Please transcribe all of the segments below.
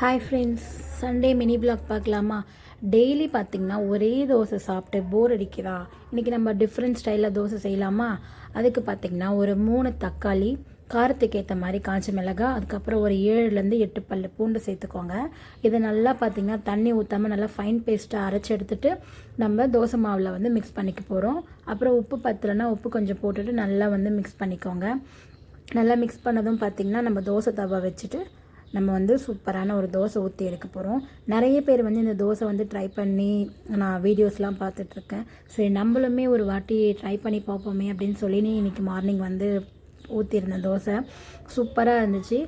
Hi friends, Sunday mini blog பார்க்கலாமா? Daily பார்த்திங்கன்னா ஒரே தோசை சாப்பிட்டு போர் அடிக்குதா? இன்றைக்கி நம்ம டிஃப்ரெண்ட் ஸ்டைலில் தோசை செய்யலாமா? அதுக்கு பார்த்திங்கன்னா ஒரு 3 தக்காளி, காரத்துக்கு ஏற்ற மாதிரி காய்ச்ச மிளகாய், அதுக்கப்புறம் ஒரு 7லேருந்து 8 பல் பூண்டு சேர்த்துக்கோங்க. இதை நல்லா பார்த்திங்கன்னா தண்ணி ஊற்றாமல் நல்லா ஃபைன் பேஸ்ட்டாக அரைச்சி எடுத்துகிட்டு நம்ம தோசை மாவில் வந்து மிக்ஸ் பண்ணிக்க போகிறோம். அப்புறம் உப்பு பத்தலைன்னா உப்பு கொஞ்சம் போட்டுட்டு நல்லா வந்து மிக்ஸ் பண்ணிக்கோங்க. நல்லா மிக்ஸ் பண்ணதும் பார்த்திங்கன்னா நம்ம தோசை தவா வச்சுட்டு நம்ம வந்து சூப்பரான ஒரு தோசை ஊற்றி எடுக்க போகிறோம். நிறைய பேர் வந்து இந்த தோசை வந்து ட்ரை பண்ணி நான் வீடியோஸ்லாம் பார்த்துட்ருக்கேன். சரி, நம்மளுமே ஒரு வாட்டி ட்ரை பண்ணி பார்ப்போமே அப்படின்னு சொல்லி இன்றைக்கி மார்னிங் வந்து ஊற்றிருந்தேன். தோசை சூப்பராக இருந்துச்சு.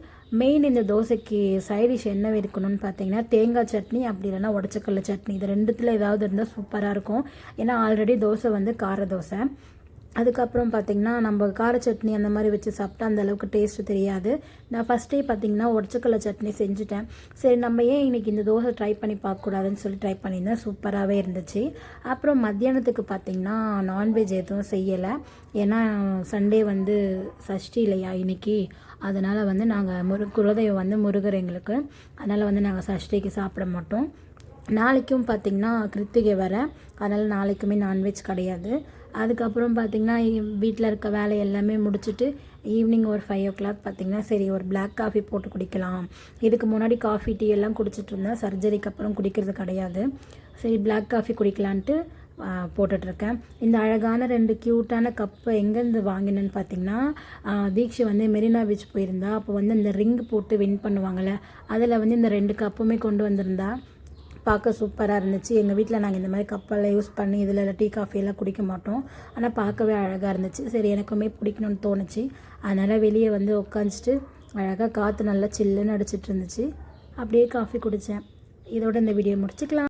மெயின் இந்த தோசைக்கு சைடிஷ் என்ன இருக்கணும்னு பார்த்தீங்கன்னா தேங்காய் சட்னி, அப்படி இல்லைன்னா உடச்சக்கல்ல சட்னி, இது ரெண்டுத்தில் ஏதாவது இருந்தால் சூப்பராக இருக்கும். ஏன்னா ஆல்ரெடி தோசை வந்து கார தோசை. அதுக்கப்புறம் பார்த்திங்கன்னா நம்ம கார சட்னி அந்த மாதிரி வச்சு சாப்பிட்டா அந்தளவுக்கு டேஸ்ட்டு தெரியாது. நான் ஃபஸ்ட்டே பார்த்திங்கன்னா உடச்சக்கல்ல சட்னி செஞ்சுட்டேன். சரி, நம்ம ஏன் இன்றைக்கி இந்த தோசை ட்ரை பண்ணி பார்க்கக்கூடாதுன்னு சொல்லி ட்ரை பண்ணியிருந்தேன். சூப்பராகவே இருந்துச்சு. அப்புறம் மத்தியானத்துக்கு பார்த்திங்கன்னா நான்வெஜ் எதுவும் செய்யலை. ஏன்னா சண்டே வந்து சஷ்டி இல்லையா இன்றைக்கி, அதனால் வந்து நாங்கள் குலதெய்வம் வந்து முருகர் எங்களுக்கு, அதனால் வந்து நாங்கள் சஷ்டிக்கு சாப்பிட மாட்டோம். நாளைக்கும் பார்த்திங்கன்னா கிருத்திகை வர, அதனால் நாளைக்குமே நான்வெஜ் கிடையாது. அதுக்கப்புறம் பார்த்திங்கன்னா வீட்டில் இருக்க வேலை எல்லாமே முடிச்சுட்டு ஈவினிங் ஒரு 5 o'clock பார்த்திங்கன்னா சரி ஒரு பிளாக் காஃபி போட்டு குடிக்கலாம். இதுக்கு முன்னாடி காஃபி டீ எல்லாம் குடிச்சிட்டு இருந்தேன். சர்ஜரிக்கு அப்புறம் குடிக்கிறது கிடையாது. சரி, பிளாக் காஃபி குடிக்கலான்ட்டு போட்டுட்ருக்கேன். இந்த அழகான 2 க்யூட்டான கப்பை எங்கேருந்து வாங்கினேன்னு பார்த்திங்கன்னா தீக்ஷி வந்து மெரினா பீச் போயிருந்தா. அப்போ வந்து இந்த ரிங் போட்டு வின் பண்ணுவாங்கள்ல, அதில் வந்து இந்த 2 கப்புமே கொண்டு வந்திருந்தா. பார்க்க சூப்பராக இருந்துச்சு. எங்கள் வீட்டில் நாங்கள் இந்த மாதிரி கப்பெல்லாம் யூஸ் பண்ணி இதில் டீ காஃபியெல்லாம் குடிக்க மாட்டோம். ஆனால் பார்க்கவே அழகாக இருந்துச்சு. சரி, எனக்குமே பிடிக்கணும்னு தோணுச்சு. அதனால் வெளியே வந்து உட்காந்துட்டு அழகாக காற்று நல்லா சில்லுன்னு அடிச்சிட்டு இருந்துச்சு. அப்படியே காஃபி குடித்தேன். இதோட இந்த வீடியோ முடிச்சுக்கலாம்.